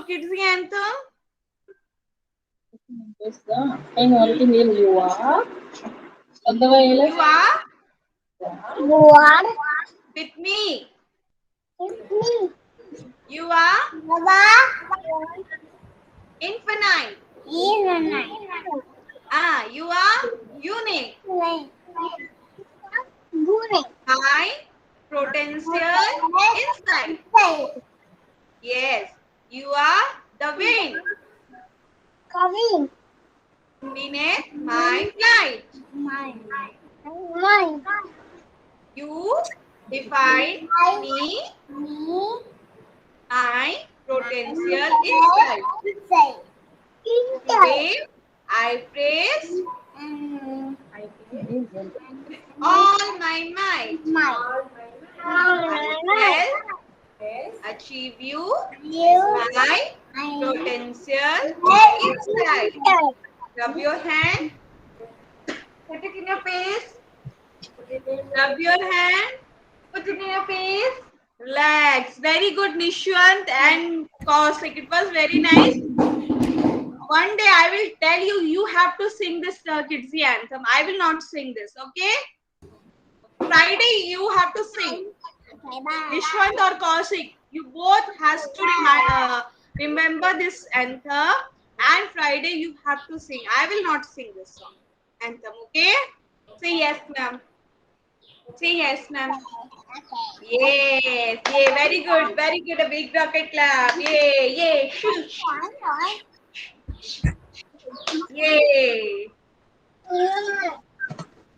kids anthem? Hang on, you are. You are with me. You are infinite. You are unique. High potential inside. Yes, you are the wind beneath my flight. You define me, my potential inside. Today I praise all my might. I shall achieve you my potential inside. Rub your hand. Put it in your face. Rub your hand. Put it in your face. Relax. Very good, Nishwant and Kaushik. It was very nice. One day I will tell you, you have to sing this Kidsy anthem. I will not sing this, okay? Friday, you have to sing. Nishwant or Kaushik, you both has to remember this anthem. And Friday, you have to sing. I will not sing this song. Anthem, okay? Say yes, ma'am. Say yes, ma'am. Yes, yeah, very good, very good. A big rocket clap. Yay, yay, shush. Yay.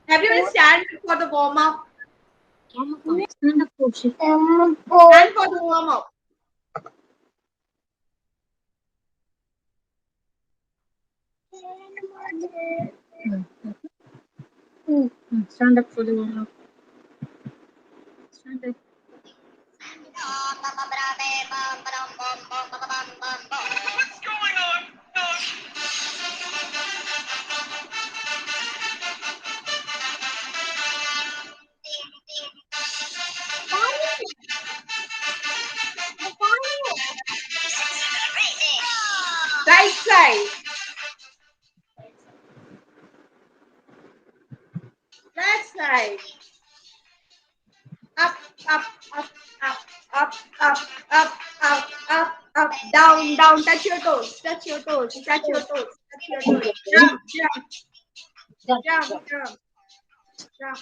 Have you been stand for the warm up? Stand up, Kaushik. Stand for the warm up. Stand up for the warm-up. Stand up. What's going on? Right side. Left side. Up, up, up, up, up, up, up, up, up, up. Down, down. Touch your toes. Touch your toes. Touch your toes. Touch your toes. Jump, jump, jump, jump, jump.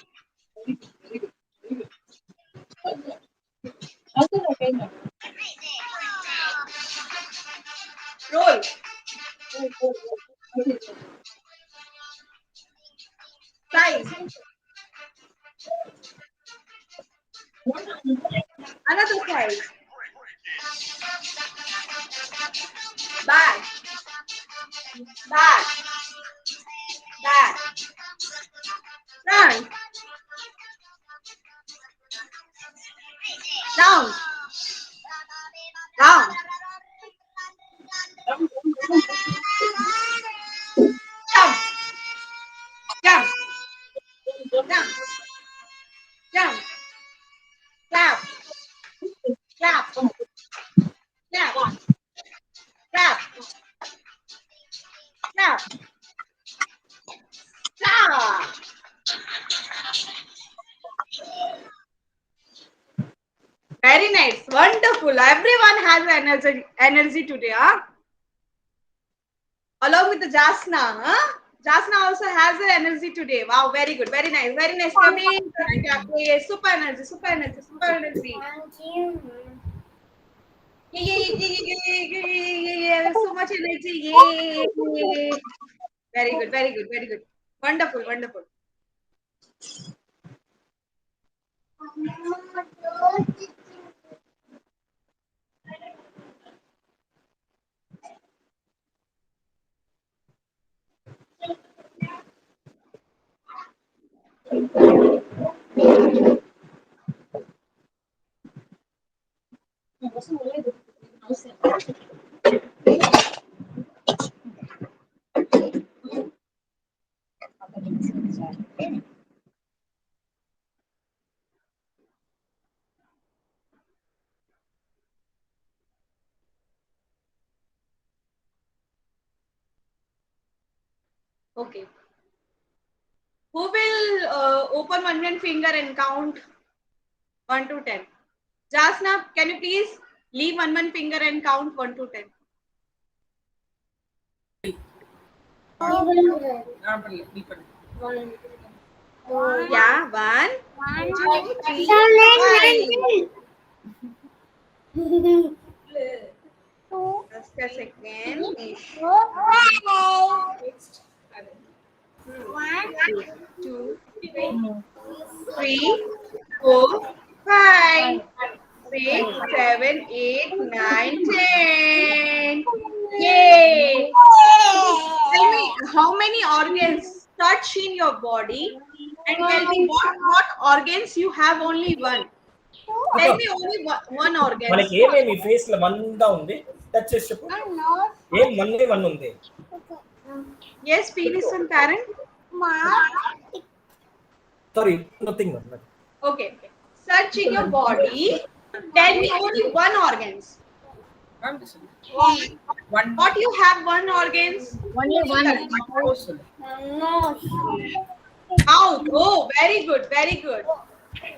Roll. Side. Another side. Back, back, back. Front. Down, down. Jump, jump, jump, jump. Clap, clap, clap, clap, clap, clap. Very nice. Wonderful. Everyone has energy today, huh? Along with the Jasna, huh? Jasna also has the energy today. Wow, very good. Very nice. Very nice. Coming. Super energy. Super energy. Super energy. Yeah. So much energy. Yay. Very good. Very good. Very good. Wonderful. Wonderful. Okay. Who will open one finger and count 1 to 10? Jasna, can you please leave one finger and count 1 to 10? Yeah, 1, 2, 3, 5. Just a second. 1, 2, 3, 4, 5, 6, 7, 8, 9, 10. Yay! Tell me how many organs touch in your body, and tell me what organs you have only one. Tell me only one organs. మనకి ఏమేమి face లో one గా ఉంది touch చేసి చెప్పు ఏం one ఉంది Yes, P.V. parent. Sorry nothing Okay. Search in your body. Tell me only one organs. What you have one organs? Only one. Mouth. Oh, very good, very good,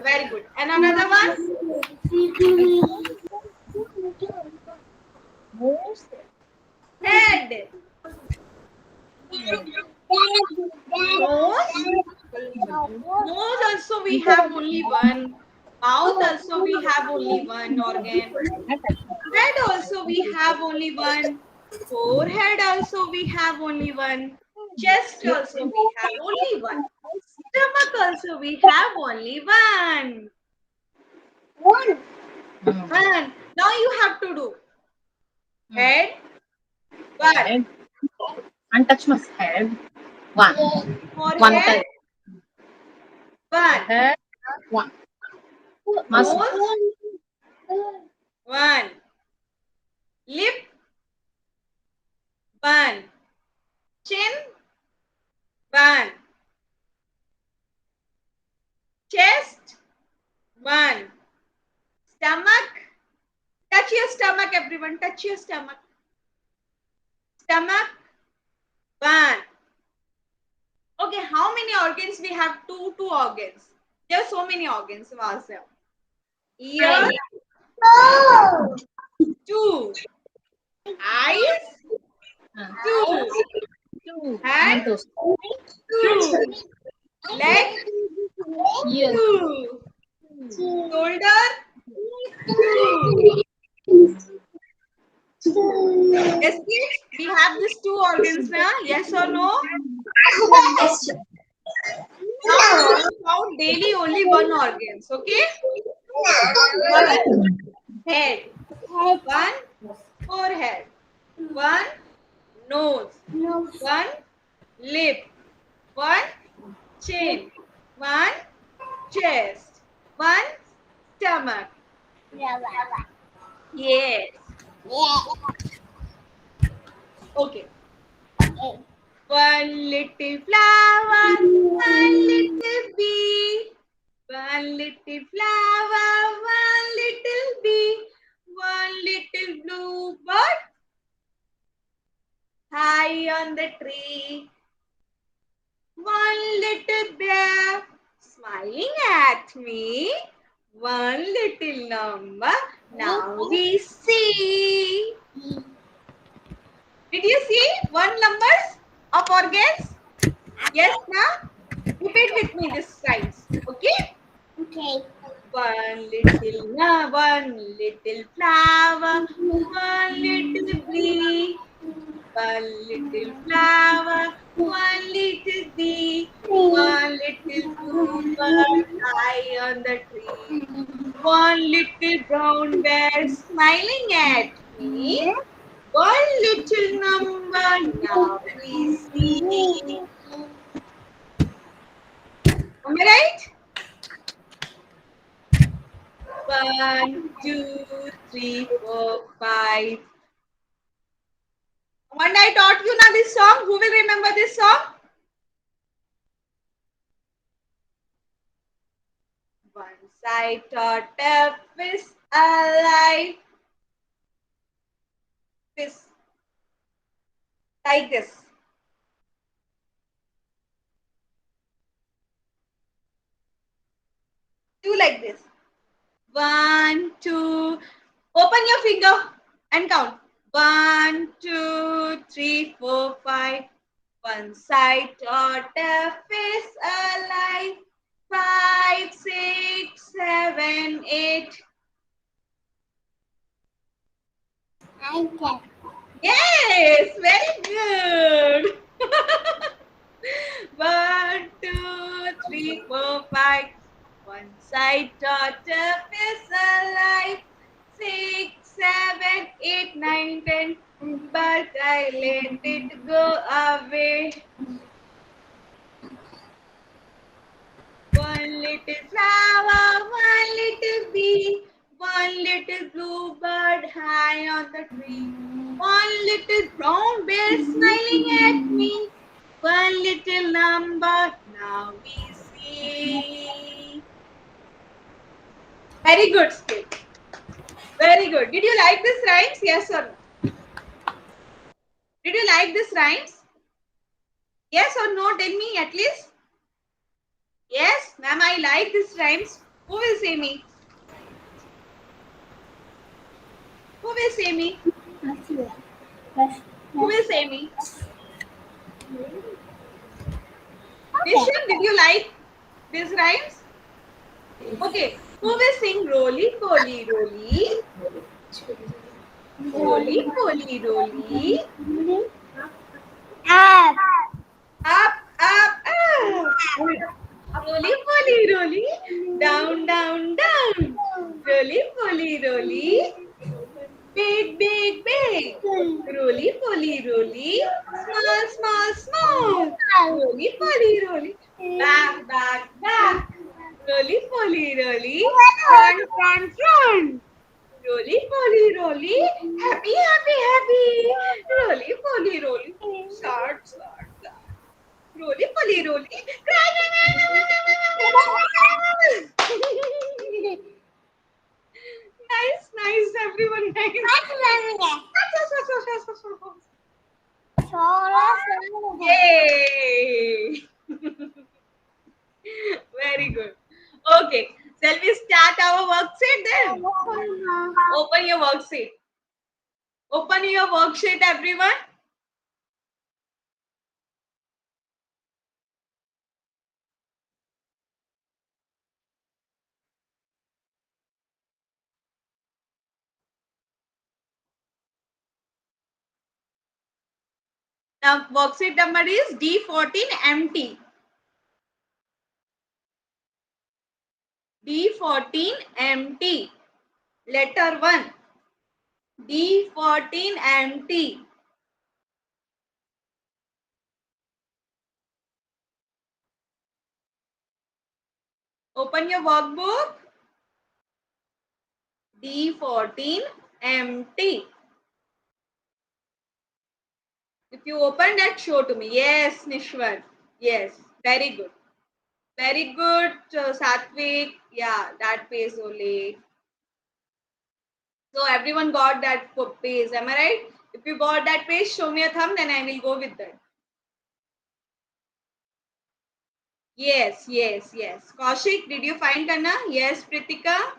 very good. And another one? Head. Nose also we have only one. Mouth also we have only one organ. Head also we have only one. Forehead also we have only one. Chest also we have only one. Stomach also we have only one. One. Now you have to do head, one. Head. And touch my head. One. One Forehead, time. one. Head. One. Must. Nose, one. Lip, one. Chin, one. Chest, one. Stomach, touch your stomach everyone, touch your stomach. Stomach, one. Okay, how many organs we have? Two organs. There are so many organs. Vasya. Ear, two. Eyes, two. Two. Hand, Those. two. Leg, Yes. two. Shoulder, two. Yes, kids, we have these two organs now. Yes or no? Now count daily only one organs. Okay. One head. One forehead. One nose. One lip. One chin. One chest. One stomach. Yes. Okay. One little flower, one little bee. One little flower, one little bee. One little bluebird high on the tree. One little bear smiling at me. One little number, now we see. Did you see one numbers of organs? Yes, now repeat with me this signs. Okay. One little flower, one little bee. One little flower, one little bee. One little bluebird high on the tree. One little brown bear smiling at me. One little number, now we see. Am I right? 1, 2, 3, 4, 5. One I taught you now this song. Who will remember this song? Once I taught a fish alive. Fish. Like this. Do like this. 1, 2. Open your finger and count. 1, 2, 3, 4, 5. One side tortoise face alive. 5, 6, 7, 8. Yes, very good. 1, 2, 3, 4, 5. One side tortoise is alive. 6, 7, 8, 9, 10. But I let it go away. One little flower, one little bee, one little bluebird high on the tree. One little brown bear smiling at me. One little number now we see. Very good, Skip. Very good. Did you like this rhymes? Yes or no? Did you like this rhymes? Yes or no? Tell me at least. Yes, ma'am, I like this rhymes. Who will say me? Who will say me? Who will say me? Nisham, did you like these rhymes? Okay, who will sing roly poly roly? Roly poly roly. Up. Up, up, up. Roly poly roly. Down, down, down. Roly poly roly. Big, big, big. Roly poly roly. Small, small, small. Roly poly roly. Back, back, back. Roly poly roly. Front, front, front. Roly poly roly. Happy, happy, happy. Roly poly roly. Start, start, start. Roly poly roly. Nice, nice, everyone. Nice. Yay! Very good. Okay, shall we start our worksheet then? Open your worksheet. Open your worksheet, everyone. Now, worksheet number is D14 empty. D14 empty. Letter 1. D14 empty. Open your workbook. D14 empty. If you open that, show to me. Yes, Nishwar. Yes, very good. Very good, Satvik. Yeah, that page only. So everyone got that page. Am I right? If you got that page, show me a thumb, then I will go with that. Yes, yes, yes. Kaushik, did you find Kanna? Yes, Pritika?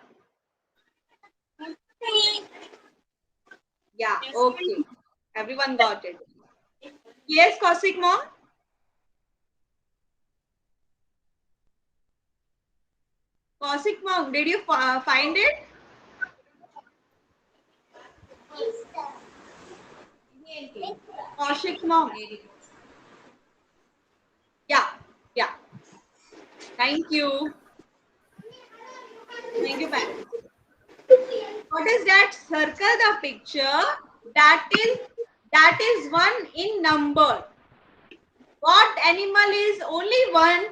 Yeah, okay. Everyone got it. Yes, Kaushik mom? Kaushik mom, did you find it? Kaushik mom. Yeah, yeah. Thank you. Thank you, parents. What is that? Circle the picture. That is one in number. What animal is only one?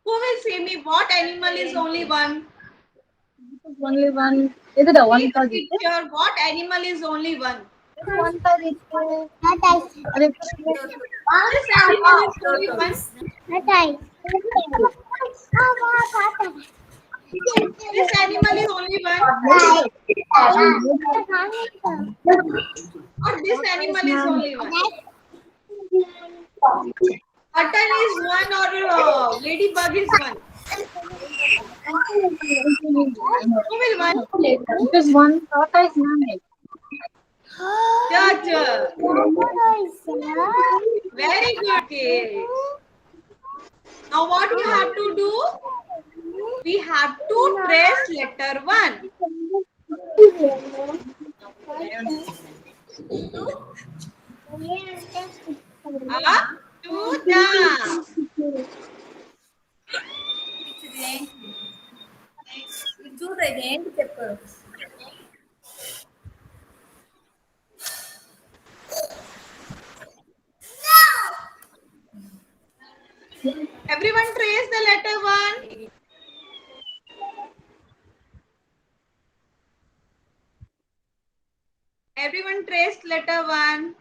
Who will say me what animal is only one? Only one. Is it a one See the picture. What animal is only one? One This animal is only one. This animal is only one. Or this animal is only one. Button is one or ladybug is one. Who will one? Because one Tata is nine. Judge. Very good, kids. Now what we have to do? We have to trace letter 1. Up to down. Everyone trace the letter 1. Everyone traced letter 1.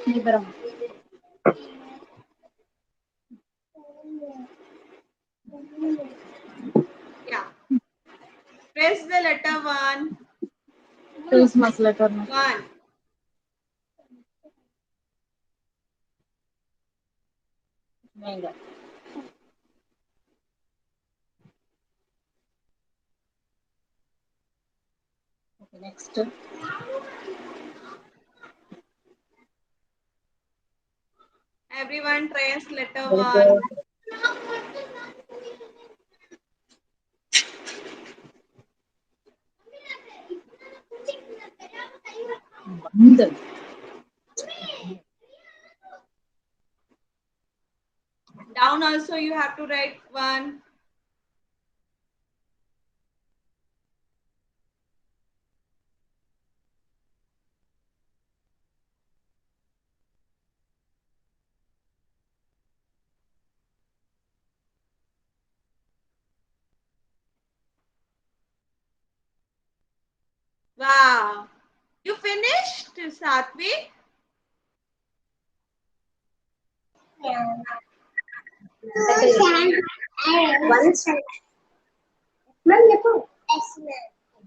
Liberum. Yeah. Trace the letter 1. Christmas letter. 1. Manga. Okay, next. Everyone trace letter 1. Bandhan. Down also you have to write 1. Wow. You finished, Satvik? One side.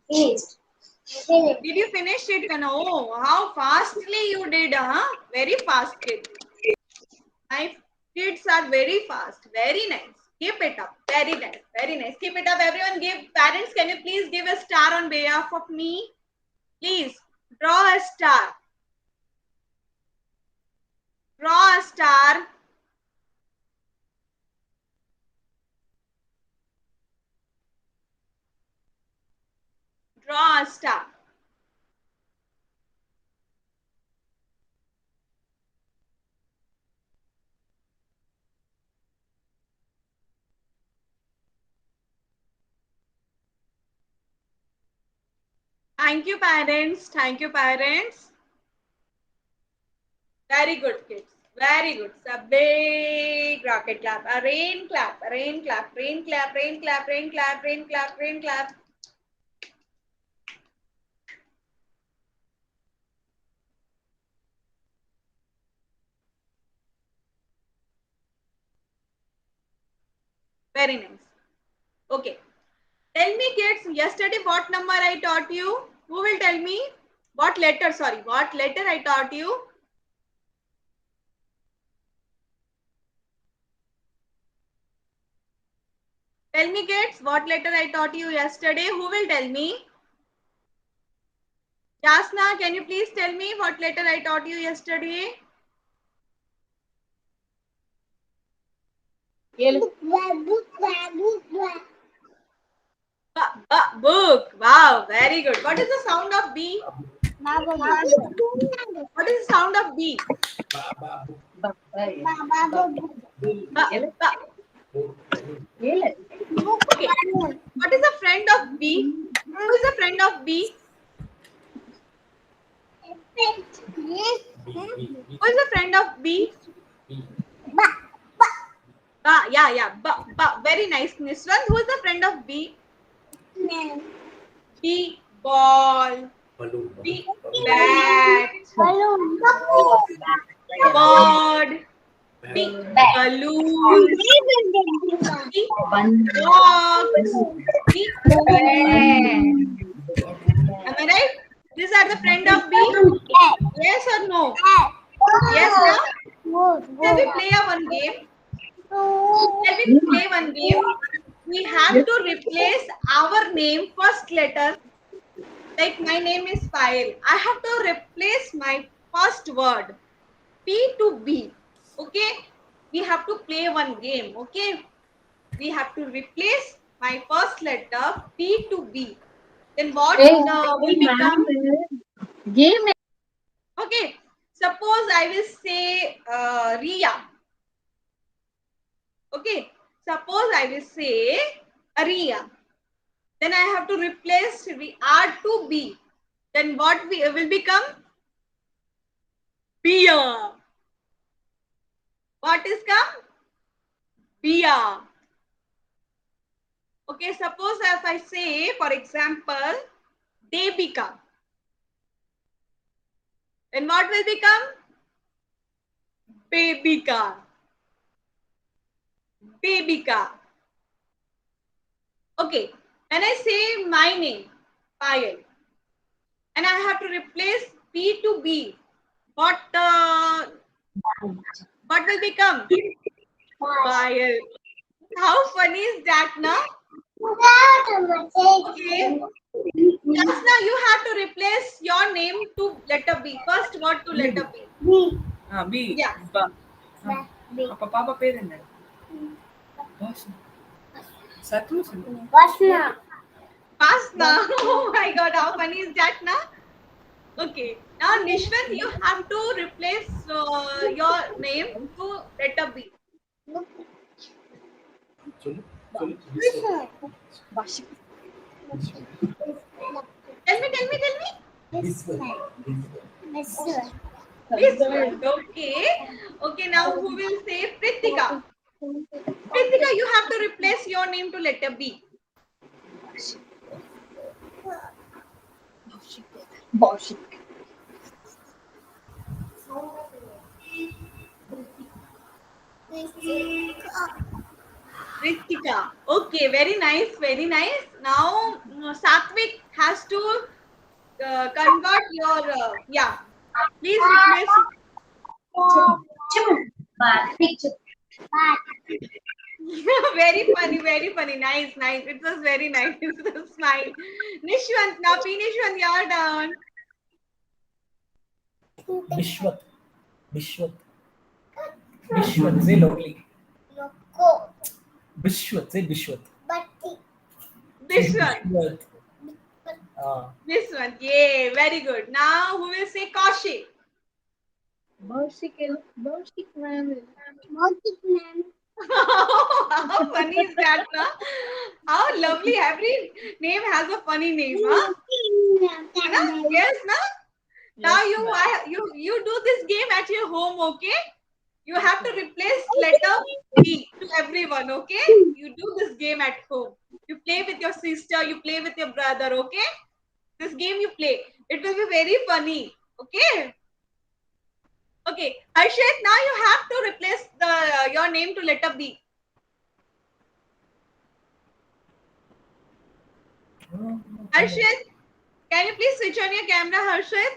Did you finish it? Oh, how fastly you did, huh? Very fast, kids. My kids are very fast. Very nice. Keep it up. Very nice. Very nice. Keep it up. Everyone give, parents, can you please give a star on behalf of me? Please, draw a star. Draw a star. Draw a star. Thank you, parents. Thank you, parents. Very good, kids. Very good. It's a big rocket clap. A rain clap. A rain clap. Rain clap. Rain clap. Rain clap. Rain clap. Rain clap. Very nice. Okay. Tell me, kids, yesterday what number I taught you? Who will tell me? What letter? Sorry, what letter I taught you? Tell me, kids, what letter I taught you yesterday? Who will tell me? Jasna, can you please tell me what letter I taught you yesterday? Book. Wow, very good. What is the sound of B? What is the sound of B? Okay. What is the friend of B? Who is the friend of B? Who is the friend of B? Yeah. Very nice, Nisran. Who is the friend of B? B, ball. B, bat. Bird. B, balloon. B, box. B, pen. Am I right? These are the friend of B. Yes or no? Yes, no? Shall we play one game? Shall we play one game? We have to replace our name first letter. Like my name is Payal. I have to replace my first word P to B. Okay? We have to play one game. Okay? We have to replace my first letter P to B. Then what will become? Game. Okay. Suppose I will say Ria. Okay. Suppose I will say Ria. Then I have to replace R to B. Then what will become? Bia. What is come? Bia. Okay, suppose if I say, for example, Devika. Then what will become? Babika. Babika. Okay, when I say my name, Payal, and I have to replace P to B, what will become? Payal. How funny is that, na? Okay. Just now you have to replace your name to letter B. First word to letter B. B. Yeah. Papa పేరేంటి? Pasna. Oh my God, how funny is that, na? Okay. Now, Nishwant, you have to replace your name to letter B. Tell me. Biswant. Okay, now who will say Pritika? Pritika, you have to replace your name to letter B. Boshik. Ritika. Okay, very nice. Now, Satvik has to convert your, yeah. Please replace. Very funny. Nice. It was very nice. Smile. Nishwant, now P. Nishwant, you're down. Bishwat. Say loudly. Bishwat. Say Bishwat. Bishwant. Bishwant. Yay, very good. Now who will say Kaushik? Boshik man. How funny is that, na? How lovely. Every name has a funny name, huh? Yes, na? Now you do this game at your home, okay? You have to replace letter B to everyone, okay? You do this game at home. You play with your sister, you play with your brother, okay? This game you play. It will be very funny, okay? Okay, Harshit, now you have to replace your name to letter B. Harshit, can you please switch on your camera, Harshit?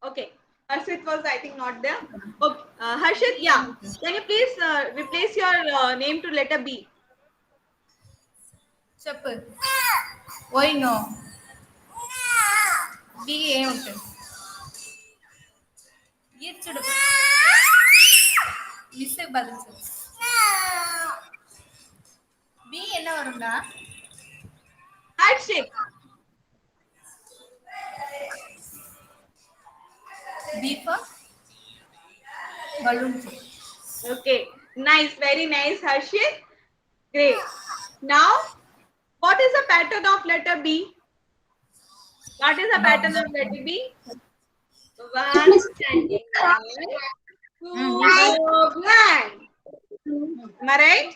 Okay, Harshit was, I think, not there. Okay, Harshit, yeah. Can you please replace your name to letter B? చెప్పు ఓయ్ no B ఏముంటుంది ఇచ్చుడు மிஸ்ஸுக்கு பதில் சொல்லு B என்ன வரும்டா Harshit. B for balloon. Okay, nice, very nice, Harshit. Great. Now, what is the pattern of letter B? What is the pattern of letter B? One standing line, two blank. Am I right?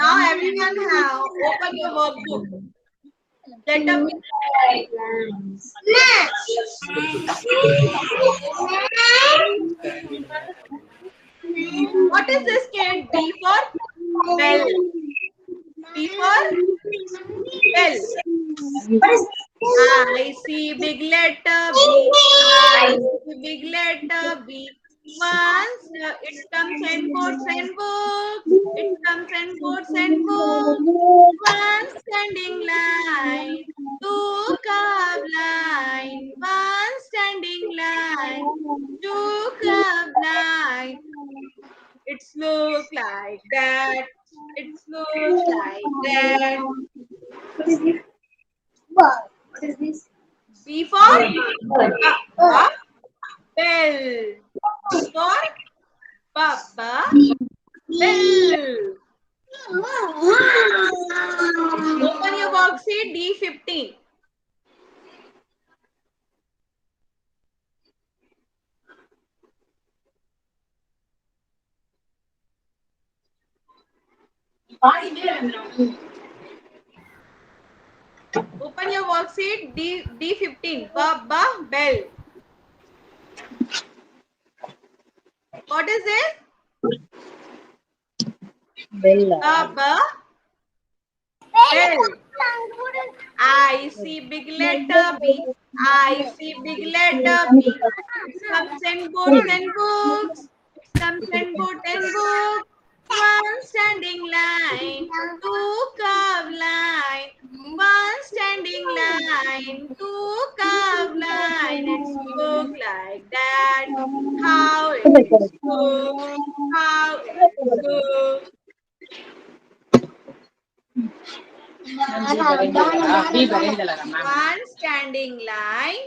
Now everyone have open your workbook. Letter B. What is this kid? B for bell. I see big letter B. I see big letter B. Once it comes and boards and books. It comes and boards and books. One standing line, two curved line. One standing line, two curved line. It's look like that. It looks like that. What is this? B for bell. B for Baba. Bell. Open your worksheet D15. Open your worksheet D15. Baba bell. What is it? Baba bell. I see big letter B. I see big letter B. It comes and boards and books. It comes and boards and books. One standing line, two curved line. One standing line, two curved line. It's look like that. How it look? How it look? One standing line,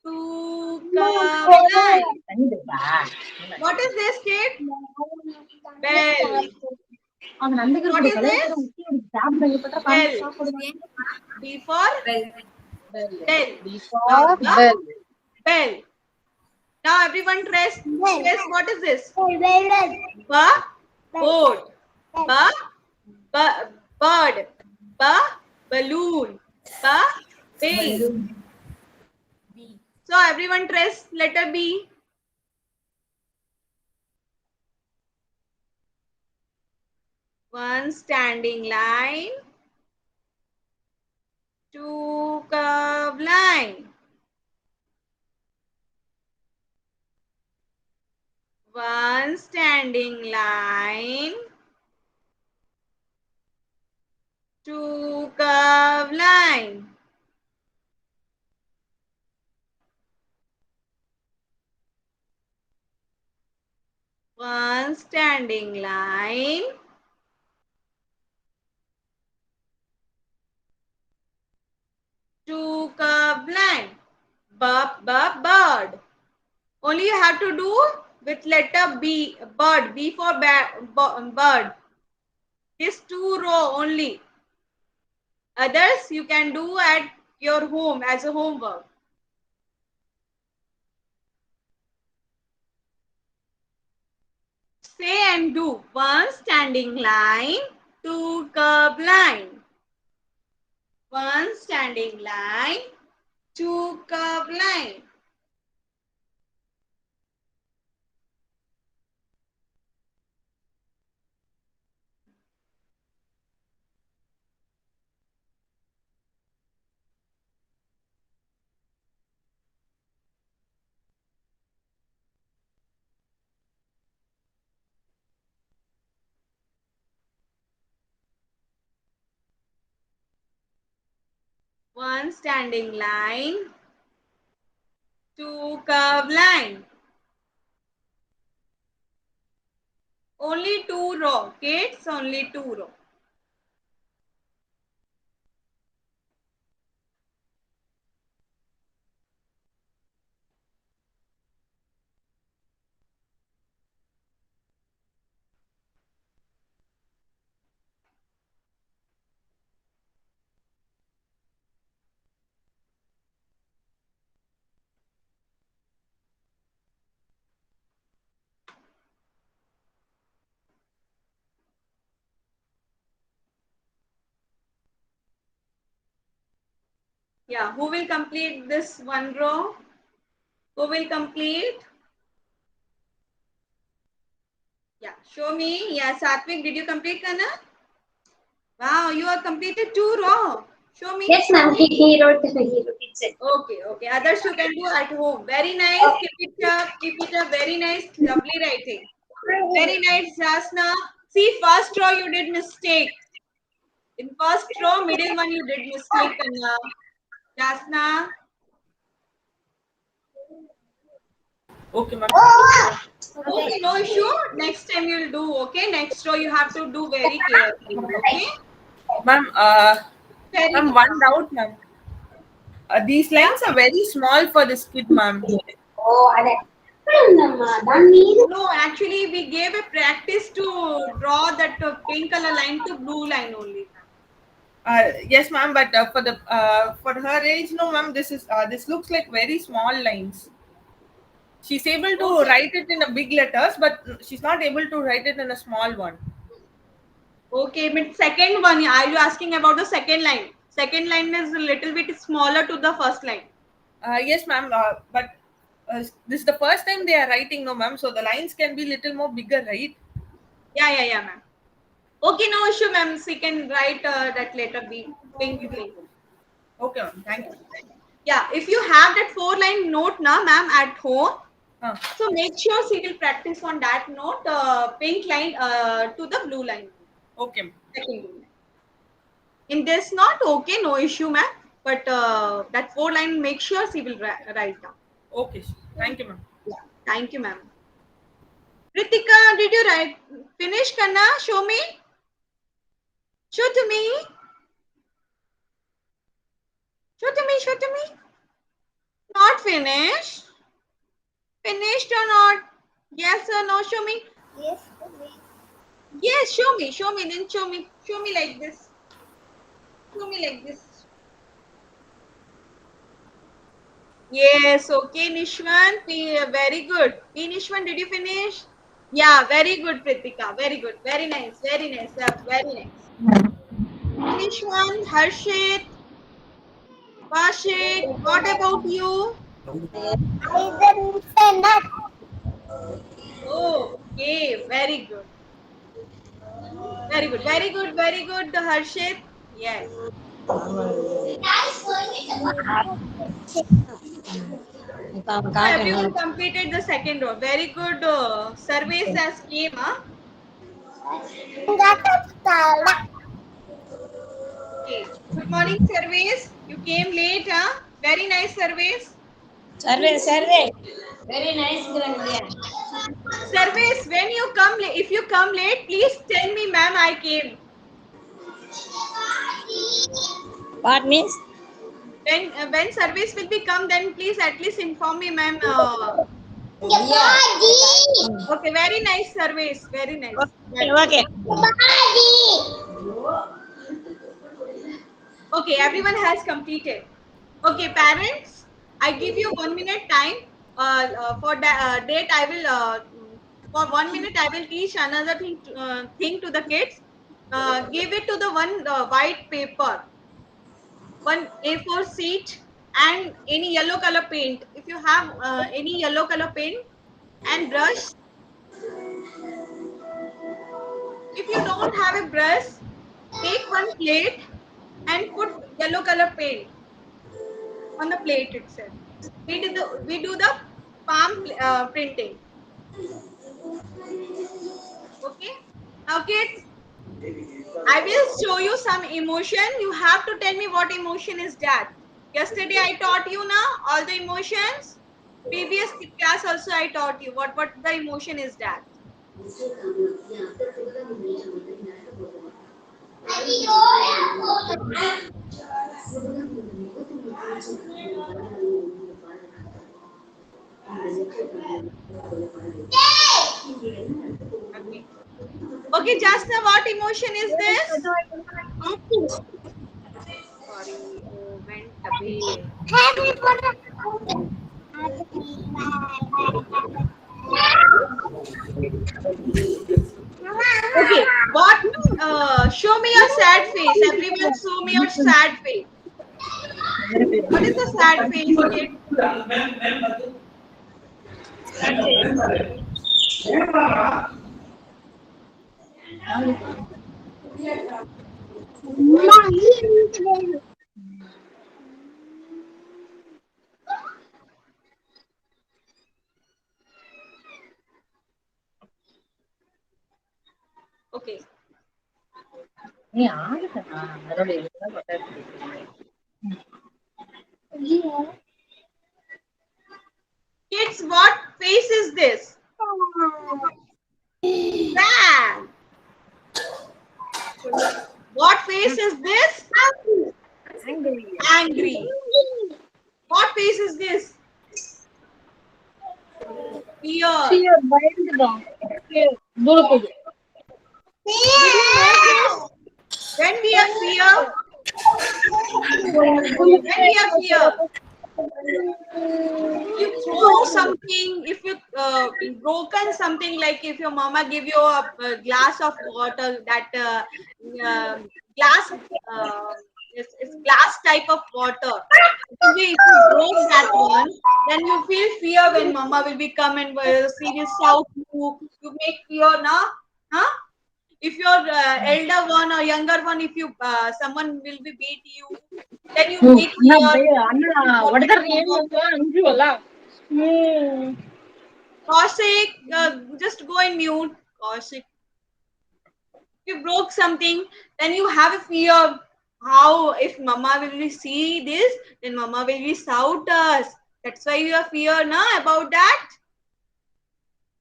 two curved line. What is this, kid? Bell. What is this? Bell. B for bell. Bell. Bell. Now everyone rest. Guess what is this? Ba boat. Ba bird. Ba balloon. Ba bill. So everyone trace letter B. One standing line, two curved line. One standing line, two curved line. One standing line, two curved line. Bird. Only you have to do with letter B, bird. B for bird. This two row only. Others you can do at your home as a homework. Say and do. One standing line, two curved line. One standing line, two curved line. One standing line, two curved line. Only two row, kids, only two row. Yeah, who will complete this one row? Who will complete? Yeah, show me. Yeah, Satvik, did you complete, Kana? Wow, you have completed two row. Show me. Yes, ma'am. He wrote it. Okay, okay. Others you can do at home. Very nice. Keep it up. Keep it up. Very nice. Lovely writing. Very nice, Jasna. See, first row you did mistake. In first row, middle one you did mistake, Kanya. Jasna. Okay, ma'am. Okay, no issue. Next time you'll do. Okay, next row you have to do very carefully. Okay. Ma'am, Very ma'am, good. one doubt, ma'am. These lines are very small for this kid, ma'am. No, actually, we gave a practice to draw that pink color line to blue line only. Yes, ma'am, but for her age, no, ma'am. This looks like very small lines. She's able to write it in a big letters, but she's not able to write it in a small one. Okay, but second one, are you asking about the second line? Second line is a little bit smaller to the first line. Yes, ma'am. But this is the first time they are writing, no, ma'am. So the lines can be little more bigger, right? Yeah, ma'am. Okay, no issue, ma'am. She can write that letter B, pink. Okay, ma'am. Thank you. Yeah, if you have that 4-line note now, ma'am, at home, Huh. so make sure she will practice on that note, pink line to the blue line. Okay, ma'am. Second blue line. In this note, okay, no issue, ma'am. But that 4-line, make sure she will write down. Okay, thank you, ma'am. Yeah, thank you, ma'am. Ritika, did you finish, Kanna? Show me. Show to me. Show to me. Not finished. Finished or not? Yes or no? Show me. Yes, show me. Then show me. Show me like this. Yes, okay, Nishwan. Very good. Nishwan, did you finish? Yeah, very good, Pritika. Very good. Very nice. Very nice. Very nice. Nishwan, Harshit, Vashit, what about you? Oh, okay. Very good. Very good, Harshit. Yes. Everyone completed the second row. Very good. Surveys as came, huh? Okay. Good morning, surveys. You came late, huh? Very nice surveys. Survey. Very nice, Grandma. Surveys, when you come late, if you come late, please tell me, ma'am, I came. What means? When surveys will be come, then please at least inform me, ma'am. Okay, very nice surveys. Very nice. Okay. Okay, everyone has completed. Okay, parents, I give you 1 minute time. For that date, I will for 1 minute I will teach another thing to the kids. Give it to the one white paper, one A4 sheet, and any yellow color paint. If you have any yellow color paint and brush. If you don't have a brush, take one plate and put yellow color paint on the plate itself. We do the palm printing. Okay. Now, kids, I will show you some emotion. You have to tell me what emotion is that. Yesterday I taught you now all the emotions. Previous class also I taught you what the emotion is that. Okay. Okay, Jasna, what emotion is this? Sorry, went away. Okay, what? Show me your sad face. Everyone, show me your sad face. What is the sad face, kid? Okay. நீ ஆடுறா அதோட எல்லாம் பட்டாச்சு. Kids, what face is this? Sad. What face is this? Angry. What face is this? Fear. பயந்துதான் தூரப்போகுது. Did you notice? When we have fear, if you throw something, if you broken something, like if your mama give you a glass of water, that glass is glass type of water. If you broke that one, then you feel fear when mama will be come and serious shout you make fear, na? Huh? If your elder one or younger one, if you someone will be beat you, then you make fear. அண்ணா வடதர் ஏன் அஞ்சு வல்ல. Kaushik, just go and mute. Kaushik, if you broke something, then you have a fear. How if mama will see this, then mama will be shout us. That's why you have fear, na, about that.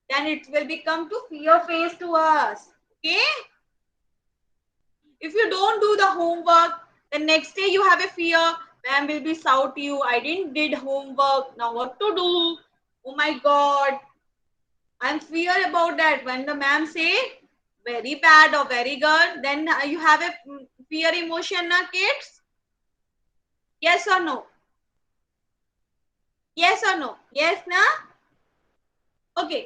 Then it will become to fear face to us. Okay. If you don't do the homework, the next day you have a fear. Ma'am will be shout you. I didn't did homework. Now what to do? Oh my God. I'm fear about that. When the ma'am say very bad or very good, then you have a fear emotion, na kids? Yes or no? Yes or no? Yes, na? Okay.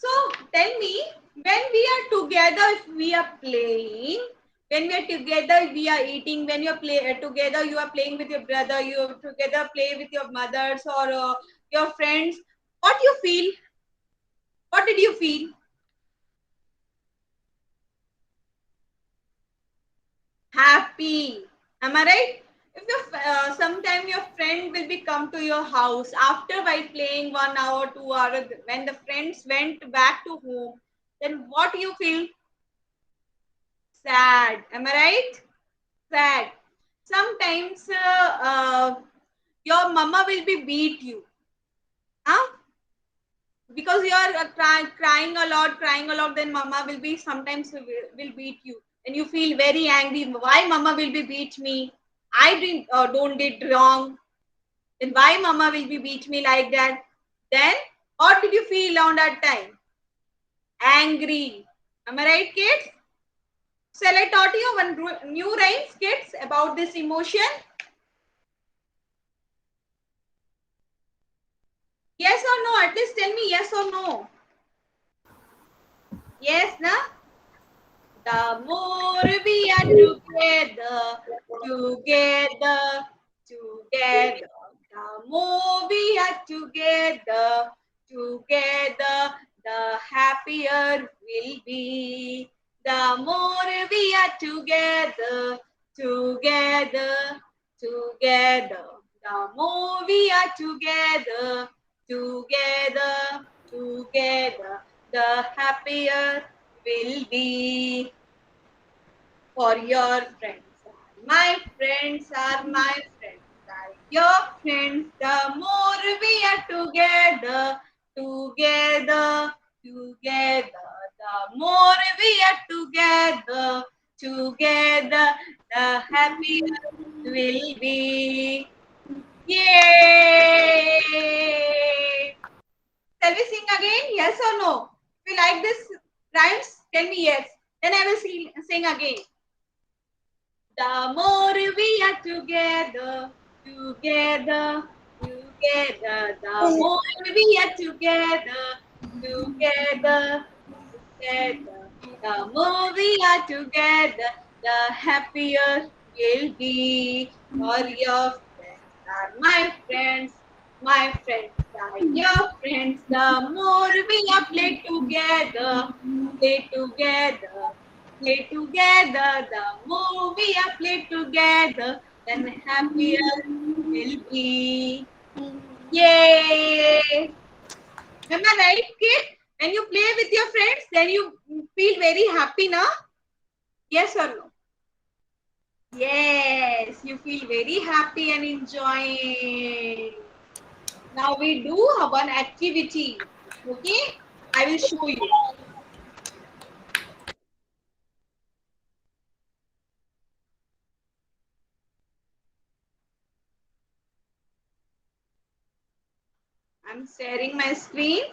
So tell me, when we are together, if we are playing, when we are together, we are eating, when you are together, you are playing with your brother, you are together play with your mothers or your friends, what you feel? What did you feel? Happy. Am I right? If you sometime your friend will be come to your house after while playing 1 hour, 2 hours, when the friends went back to home, then what you feel? Sad. Am I right? Sad. Sometimes your mama will be beat you, huh? Because you are crying a lot, then mama will be sometimes will beat you, and you feel very angry. Why mama will be beat me? I didn't don't did wrong. Then why mama will be beat me like that? Then what did you feel on that time? Angry. Am I right, kids? Shall I taught you one new rhymes, kids, about this emotion? Yes or no? At least tell me yes or no. Yes, na? The more we are together, together, together. The more we are together, together, the happier we'll be. The more we are together, together, together. The more we are together, together, together, the happier will be. For your friends are my friends, are my friends, are your friends. The more we are together, together, together. The more we are together, together, the happier will be. Yay! Shall we sing again? Yes or no? If you like this rhymes, tell me yes. Then I will sing again. The more we are together, together, together. The more we are together, together, together. The more we are together, the happier we'll be. For your friends are my friends, my friends are your friends. The more we are play together, play together, play together. The more we are play together, then happier we'll be. Yay! Am I right, kid? When you play with your friends, then you feel very happy, na? Yes or no? Yes, you feel very happy and enjoying. Now we do one activity. Okay, I will show you. I'm sharing my screen.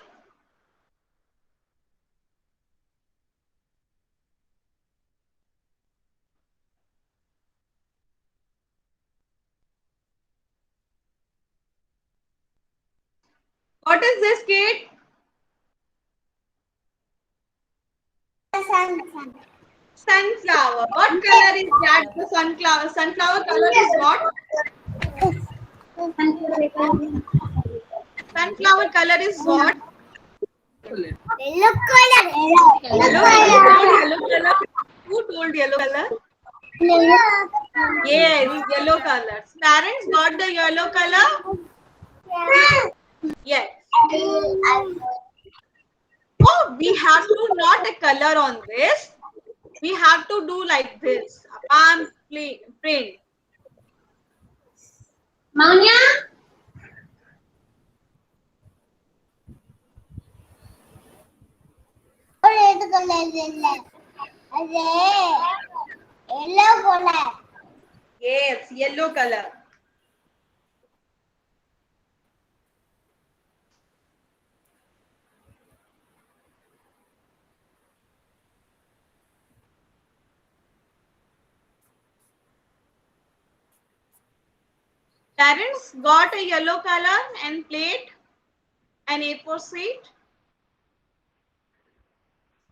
What is this, kid? Sunflower. What color is that? The sunflower. Sunflower color is what? Sunflower color is what? Yellow color. Yellow. Who told yellow color? Who told yellow color? Yes, yellow color. Parents got the yellow color? Yes. Oh, we have to not a color on this. We have to do like this. A palm print. Maunya? Red color. Yellow color. Yes, yellow color. Parents got a yellow color and plate an A4 sheet.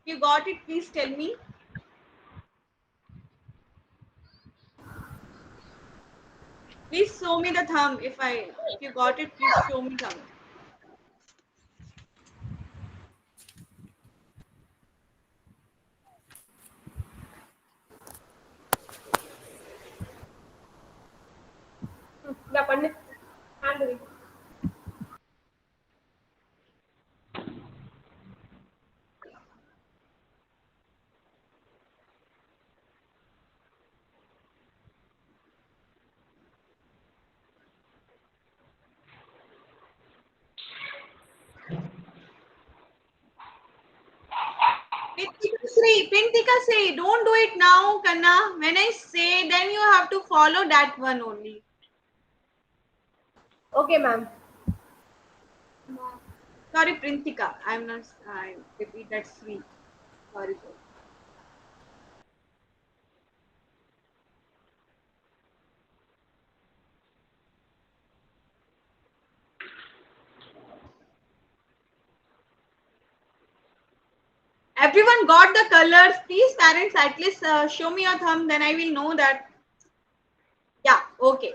You got it, please tell me. Please show me the thumb. If you got it, please show me thumb. Printika say, don't do it now, Kanna. When I say, then you have to follow that one only. Okay, ma'am. Sorry, Printika. I repeat that sweet. Sorry. Everyone got the colors. Please, parents, at least show me your thumb. Then I will know that. Yeah, okay.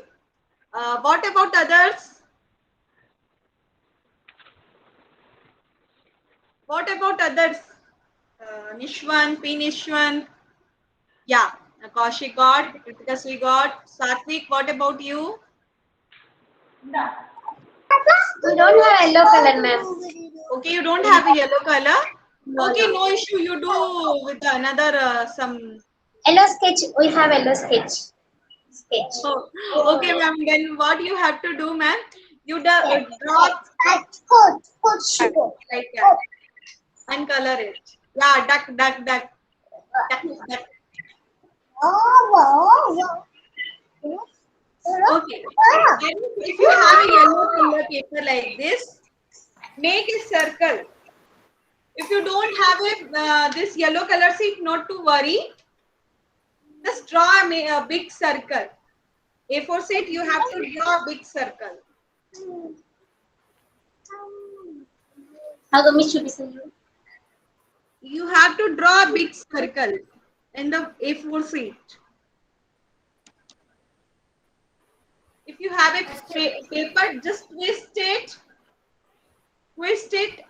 What about others? What about others? Nishwan, P. Nishwan. Yeah, Kaushik got, Kritika we got. Satvik, what about you? We don't have yellow color, ma'am. Okay, you don't have a yellow color. Okay, no issue. You do with another some. Yellow sketch. We have yellow sketch. Oh, okay, ma'am. Then what you have to do, ma'am? You draw like that and color it. Yeah, duck. Duck. Okay. And if you have a yellow color paper like this, make a circle. If you don't have this yellow color sheet, not to worry. Just draw a big circle. A4 sheet, you have to draw a big circle. How come you? You have to draw a big circle in the A4 sheet. If you have a paper, just twist it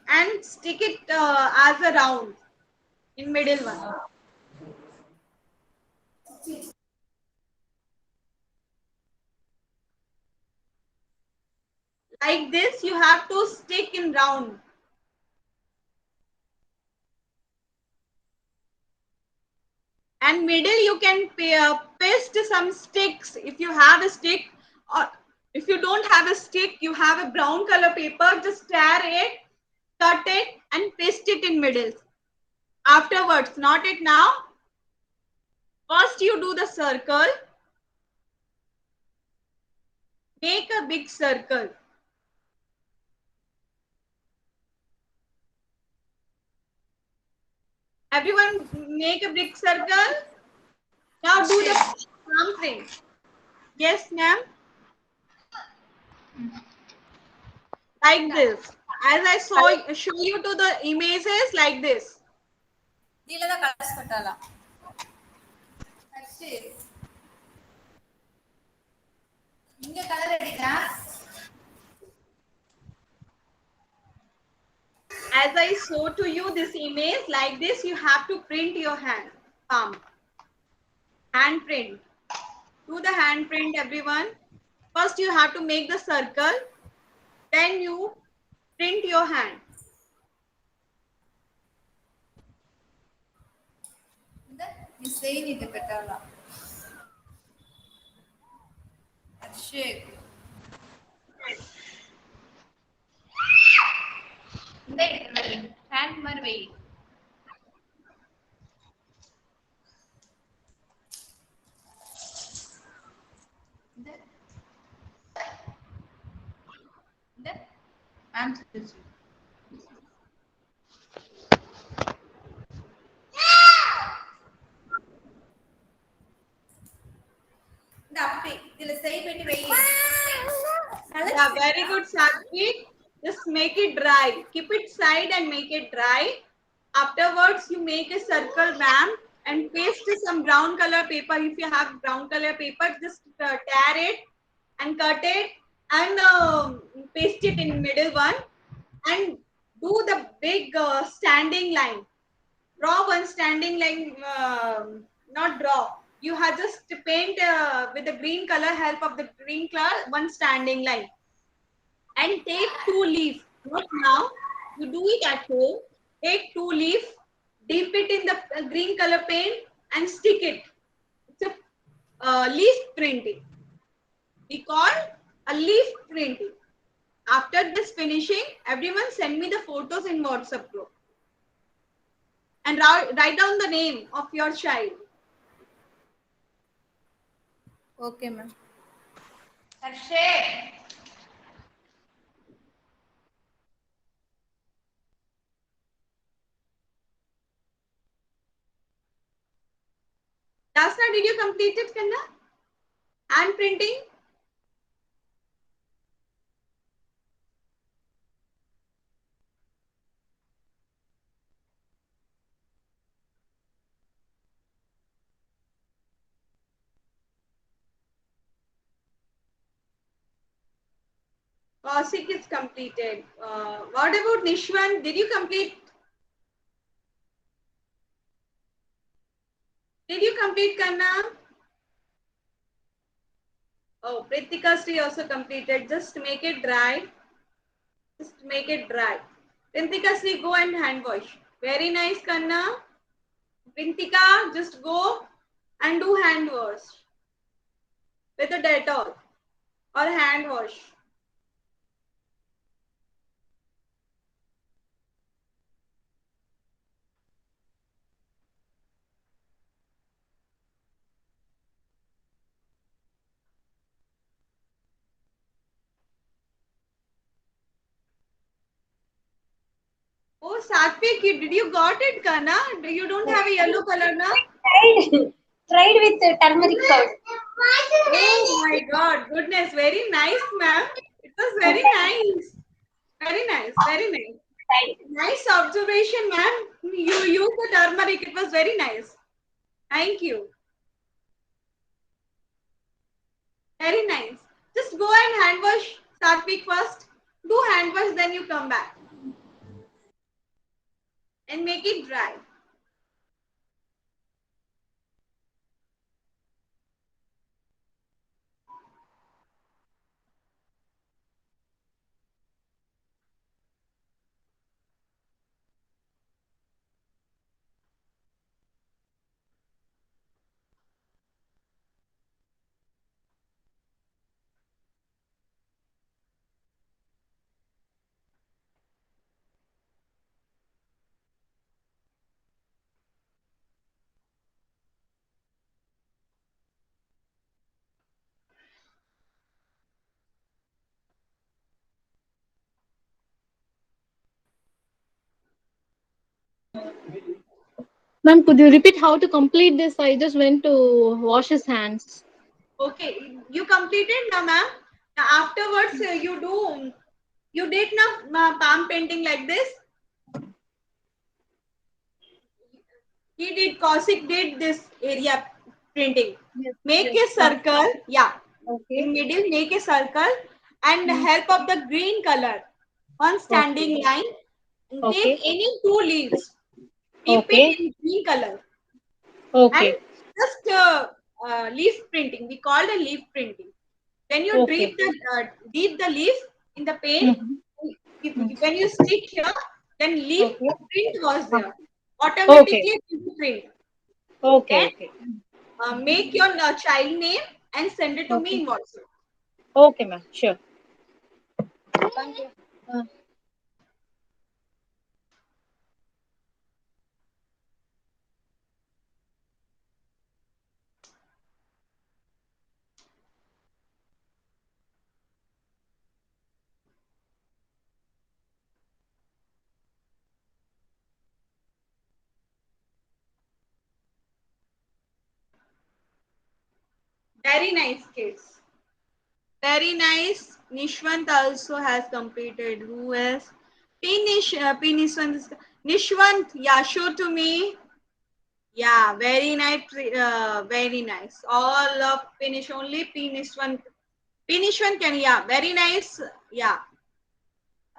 and stick it as a round in middle one. Like this, you have to stick in round. And middle you can paste some sticks if you have a stick, or if you don't have a stick, you have a brown color paper, just tear it, cut it and paste it in middle. Afterwards, not it now. First you do the circle. Make a big circle. Everyone make a big circle. Now do the palm print. Yes, ma'am. Like this. As I show you to the images like this. దీనిలో colours పెట్టాలా first ఇంకే colour ఎడిగా As I show to you this image like this, you have to print your hand, palm. Hand print. Do the hand print, everyone. First you have to make the circle. Then you print your hand. ఈ same ఇది పెట్టాలా shape hand మరి వెయ్యి అప్పి దీనిలో same పెట్టి వెయ్యి Yeah, very good, Satvik. Just make it dry. Keep it side and make it dry. Afterwards, you make a circle, ma'am, and paste some brown color paper. If you have brown color paper, just tear it and cut it and paste it in middle one. And do the big standing line. Draw one standing line, not draw. You have just paint with the green color, help of the green color, one standing line. And take 2 leaves. Not now. You do it at home. Take 2 leaves, dip it in the green color paint and stick it. It's a leaf printing. We call a leaf printing. After this finishing, everyone send me the photos in WhatsApp group. And write down the name of your child. Okay ma'am Dasna, did you complete it, Kanna? Hand printing? Kaushik is completed. What about Nishwan? Did you complete? Did you complete, Kanna? Oh, Pritika Sri also completed. Just make it dry. Just make it dry. Pritika Sri, go and hand wash. Very nice, Kanna. Pritika, just go and do hand wash with a Dettol or hand wash. Oh, Satvik, did you got it, Kana? You don't have a yellow color now? Tried with turmeric powder. Oh my God, goodness, very nice, ma'am. It was very nice. Very nice, very nice. Nice observation, ma'am. You used the turmeric. It was very nice. Thank you. Very nice. Just go and hand wash Satvik first. Do hand wash, then you come back. And make it dry. Ma'am, could you repeat how to complete this? I just went to wash his hands. Okay, you completed now, ma'am. Now afterwards, you did now palm painting like this. He did, Kaushik did this area printing. Yes. Make Yes. a circle, yeah. Okay. In middle, make a circle and help of the green color. One standing line. And Okay. take any two leaves. Dip Okay. it in green color. And Okay. just leaf printing. We call it leaf printing. When you Okay. dip the leaf in the paint, Mhm. when you stick here, then leaf Okay. print was there. Okay. Automatically it will print. Okay. Then Okay. make your child name and send it to me Okay. in WhatsApp. Okay, ma'am. Sure. Thank you. Very nice, kids. Very nice. Nishwant also has completed. Who else? P. Nishwant. Nishwant, yeah, show to me. Yeah, very nice. Very nice. All of finish only P. Nishwant. P. Nishwant can, yeah, very nice. Yeah.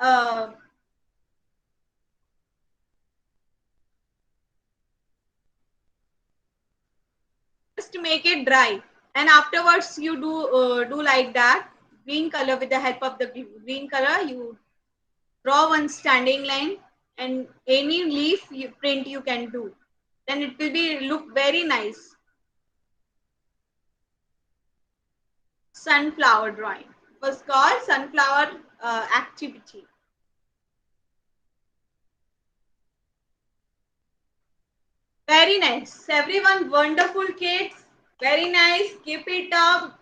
Uh, just make it dry, and afterwards you do like that. Green color, with the help of the green color, you draw one standing line, and any leaf print you can do, then it will be look very nice. Sunflower drawing was called sunflower activity. Very nice, everyone. Wonderful, kids. Very nice. Keep it up.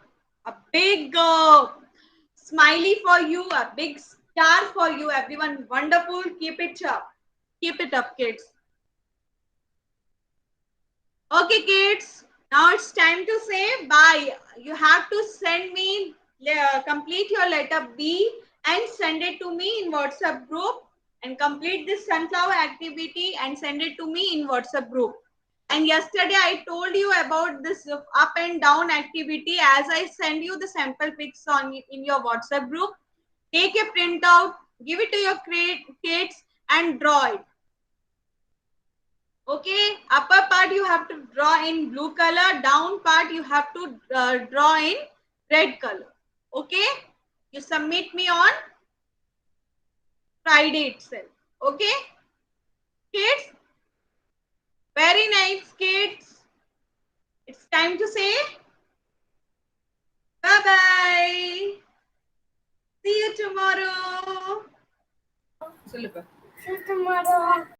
A big smiley for you, a big star for you, everyone. Wonderful. Keep it up. Keep it up, kids. Okay, kids. Now it's time to say bye. You have to send me, complete your letter B and send it to me in WhatsApp group, and complete this sunflower activity and send it to me in WhatsApp group. And yesterday I told you about this up and down activity. As I send you the sample pics in your WhatsApp group, take a printout, give it to your kids and draw it. Okay, upper part you have to draw in blue color, down part you have to draw in red color. Okay, you submit me on Friday itself. Okay, kids, very nice, kids. It's time to say bye bye. See you tomorrow. Silver. See you tomorrow.